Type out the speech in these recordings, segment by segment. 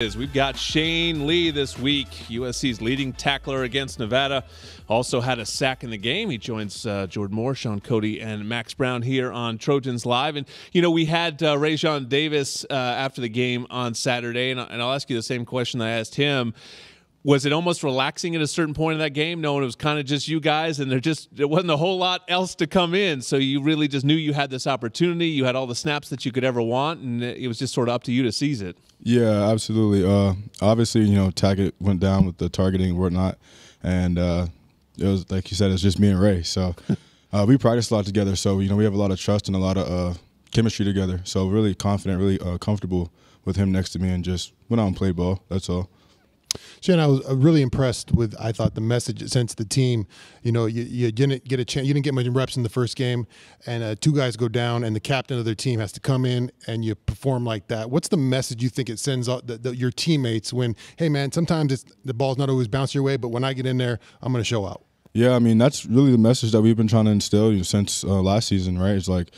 We've got Shane Lee this week, USC's leading tackler against Nevada. Also had a sack in the game. He joins Jordan Moore, Sean Cody, and Max Brown here on Trojans Live. And, you know, we had Rajon Davis after the game on Saturday, and I'll ask you the same question I asked him. Was it almost relaxing at a certain point in that game, knowing it was kind of just you guys and there wasn't a whole lot else to come in? So you really just knew you had this opportunity. You had all the snaps that you could ever want, and it was just sort of up to you to seize it. Yeah, absolutely. Obviously, you know, Tackett went down with the targeting and whatnot, and it was, like you said, it's just me and Ray. So we practiced a lot together. So, you know, we have a lot of trust and a lot of chemistry together. So really confident, really comfortable with him next to me, and just went out and played ball. That's all. Shane, I was really impressed with, I thought, the message it sent to the team. You know, you didn't get a chance, you didn't get much reps in the first game, and two guys go down, and the captain of their team has to come in, and you perform like that. What's the message you think it sends out your teammates when, hey, man, sometimes the ball's not always bouncing your way, but when I get in there, I'm going to show out? Yeah, I mean, that's really the message that we've been trying to instill since last season, right? It's like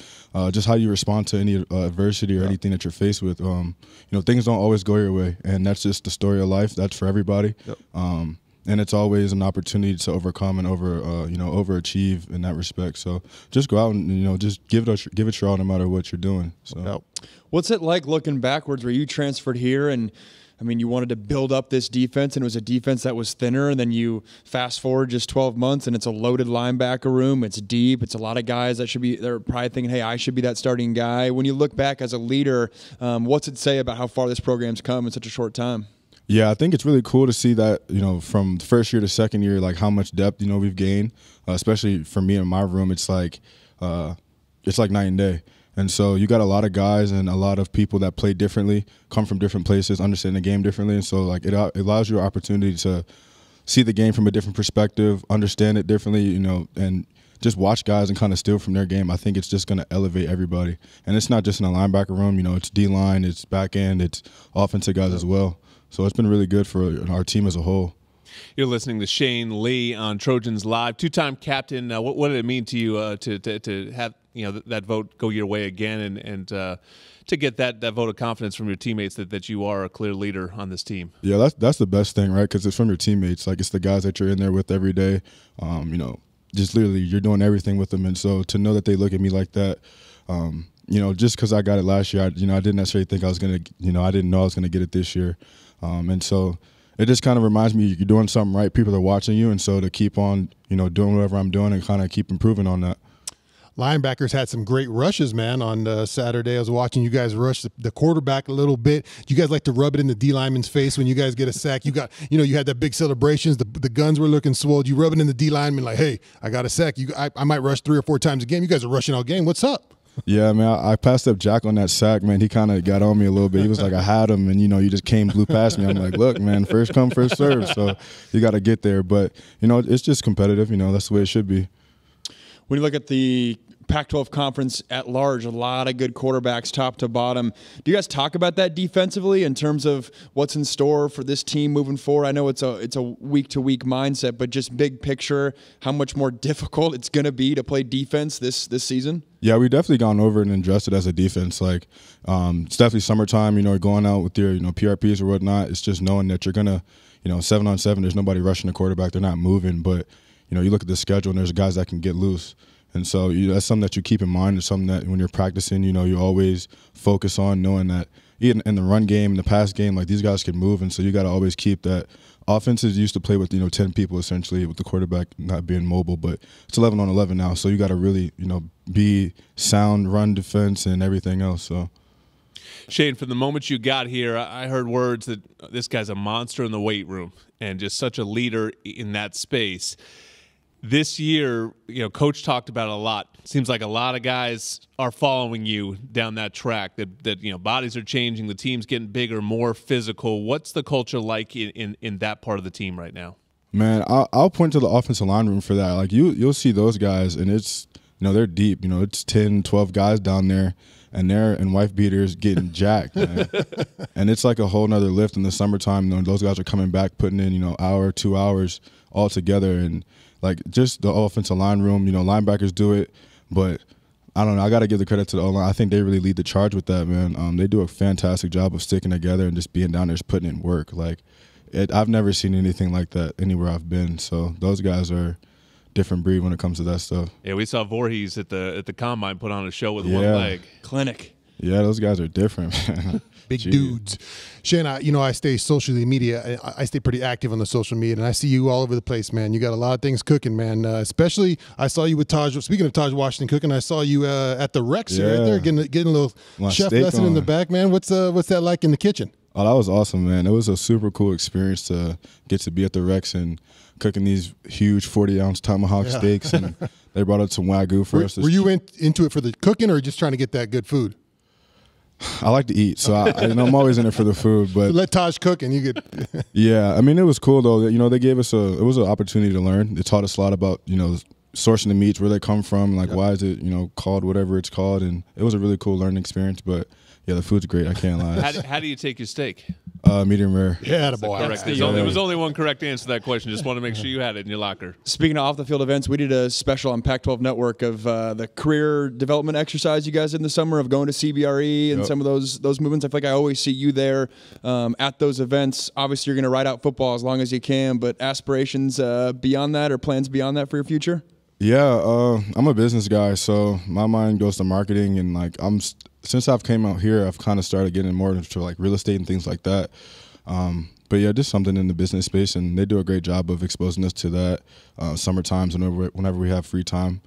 just how you respond to any adversity or anything that you're faced with. You know, things don't always go your way, and that's just the story of life. That's for everybody. Yep. And it's always an opportunity to overcome and overachieve in that respect. So just go out and, you know, just give it your all no matter what you're doing. So, what's it like looking backwards where you transferred here and – I mean, you wanted to build up this defense, and it was a defense that was thinner, and then you fast forward just 12 months, and it's a loaded linebacker room. It's deep. It's a lot of guys that they're probably thinking, hey, I should be that starting guy. When you look back as a leader, what's it say about how far this program's come in such a short time? Yeah, I think it's really cool to see that, you know, from the first year to second year, like how much depth, you know, we've gained, especially for me in my room. It's like night and day. And so you got a lot of guys and a lot of people that play differently, come from different places, understand the game differently. And so, like, it allows you an opportunity to see the game from a different perspective, understand it differently, you know, and just watch guys and kind of steal from their game. I think it's just going to elevate everybody. And it's not just in the linebacker room. You know, it's D-line, it's back end, it's offensive guys as well. So it's been really good for our team as a whole. You're listening to Shane Lee on Trojans Live, two-time captain. What did it mean to you to have, you know, that vote go your way again, and to get that vote of confidence from your teammates that you are a clear leader on this team? Yeah, that's the best thing, right? Because it's from your teammates. Like, it's the guys that you're in there with every day. You know, just literally you're doing everything with them, and so to know that they look at me like that, you know, just because I got it last year, I didn't necessarily think I was gonna, you know, I didn't know I was gonna get it this year, and so. It just kind of reminds me you're doing something right. People are watching you, and so to keep on, you know, doing whatever I'm doing and kind of keep improving on that. Linebackers had some great rushes, man, on Saturday. I was watching you guys rush the quarterback a little bit. You guys like to rub it in the D lineman's face when you guys get a sack. You had that big celebrations. The guns were looking swole. You rub it in the D lineman like, hey, I got a sack. I might rush 3 or 4 times a game. You guys are rushing all game. What's up? Yeah, man, I passed up Jack on that sack, man. He kind of got on me a little bit. He was like, I had him, and, you know, you just blew past me. I'm like, look, man, first come, first serve. So you got to get there. But, you know, it's just competitive. You know, that's the way it should be. When you look at the Pac-12 conference at large, a lot of good quarterbacks top to bottom. Do you guys talk about that defensively in terms of what's in store for this team moving forward? I know it's a week-to-week mindset, but just big picture, how much more difficult it's going to be to play defense this season? Yeah, we definitely gone over it and adjusted as a defense. Like, it's definitely summertime, you know, going out with your, you know, PRPs or whatnot. It's just knowing that you're going to, you know, 7-on-7, there's nobody rushing the quarterback. They're not moving. But, you know, you look at the schedule and there's guys that can get loose. And so that's something that you keep in mind. It's something that when you're practicing, you know, you always focus on, knowing that even in the run game, in the pass game, like, these guys can move. And so you got to always keep that. Offenses used to play with, you know, 10 people essentially, with the quarterback not being mobile, but it's 11-on-11 now. So you got to really, you know, be sound run defense and everything else. So, Shane, from the moment you got here, I heard words that this guy's a monster in the weight room and just such a leader in that space. This year, you know, Coach talked about it a lot. Seems like a lot of guys are following you down that track, that you know, bodies are changing, the team's getting bigger, more physical. What's the culture like in that part of the team right now? Man, I'll point to the offensive line room for that. Like, you'll see those guys, and it's, you know, they're deep. You know, it's 10, 12 guys down there, and they're in wife beaters getting jacked, man. And it's like a whole nother lift in the summertime. You know, those guys are coming back, putting in, you know, hour, 2 hours all together. And, like, just the offensive line room, you know, linebackers do it, but I don't know. I got to give the credit to the O-line. I think they really lead the charge with that, man. They do a fantastic job of sticking together and just being down there, just putting in work. Like, I've never seen anything like that anywhere I've been. So those guys are different breed when it comes to that stuff. Yeah, we saw Voorhees at the combine put on a show with one leg. Clinic. Yeah, those guys are different, man. Big dudes. Shane, I stay socially media. I stay pretty active on the social media, and I see you all over the place, man. You got a lot of things cooking, man. Especially, I saw you with Taj. Speaking of Taj Washington cooking, I saw you at the Rex right there, getting a little chef lesson in the back, man. What's that like in the kitchen? Oh, that was awesome, man. It was a super cool experience to get to be at the Rex and cooking these huge 40-ounce tomahawk steaks, and they brought out some Wagyu for us. Were you into it for the cooking or just trying to get that good food? I like to eat, so I'm always in it for the food. But so let Taj cook, and you could. Yeah, I mean, it was cool though. They gave us it was an opportunity to learn. They taught us a lot about sourcing the meats, where they come from, like why is it called whatever it's called, and it was a really cool learning experience. But yeah, the food's great. I can't lie. How do you take your steak? Medium rare. Yeah, boy. There was only one correct answer to that question. Just want to make sure you had it in your locker. Speaking of off-the-field events, we did a special on Pac-12 Network of the career development exercise you guys did in the summer of going to CBRE and some of those movements. I feel like I always see you there at those events. Obviously, you're going to ride out football as long as you can, but aspirations beyond that or plans beyond that for your future? Yeah, I'm a business guy, so my mind goes to marketing, and since I've came out here, I've kind of started getting more into like real estate and things like that. But yeah, just something in the business space, and they do a great job of exposing us to that summer times whenever we have free time.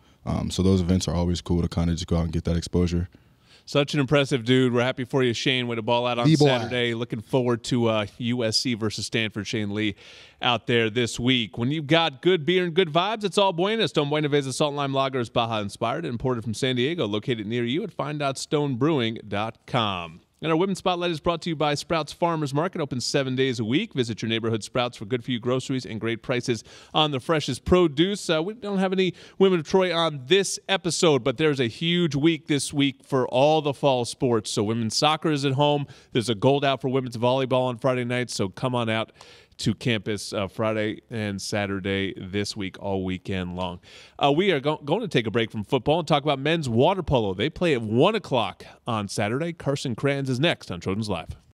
So those events are always cool to kind of just go out and get that exposure. Such an impressive dude. We're happy for you, Shane. Way to ball out on Saturday. Looking forward to USC versus Stanford. Shane Lee out there this week. When you've got good beer and good vibes, it's all Buenas. Don Buenaventura Salt and Lime Lager is Baja inspired and imported from San Diego. Located near you at findoutstonebrewing.com. And our Women's Spotlight is brought to you by Sprouts Farmers Market, open 7 days a week. Visit your neighborhood Sprouts for good-for-you groceries and great prices on the freshest produce. We don't have any Women of Troy on this episode, but there's a huge week this week for all the fall sports. So women's soccer is at home. There's a gold out for women's volleyball on Friday night, so come on out to campus Friday and Saturday this week, all weekend long. We are going to take a break from football and talk about men's water polo. They play at 1 o'clock on Saturday. Carson Kranz is next on Trojans Live.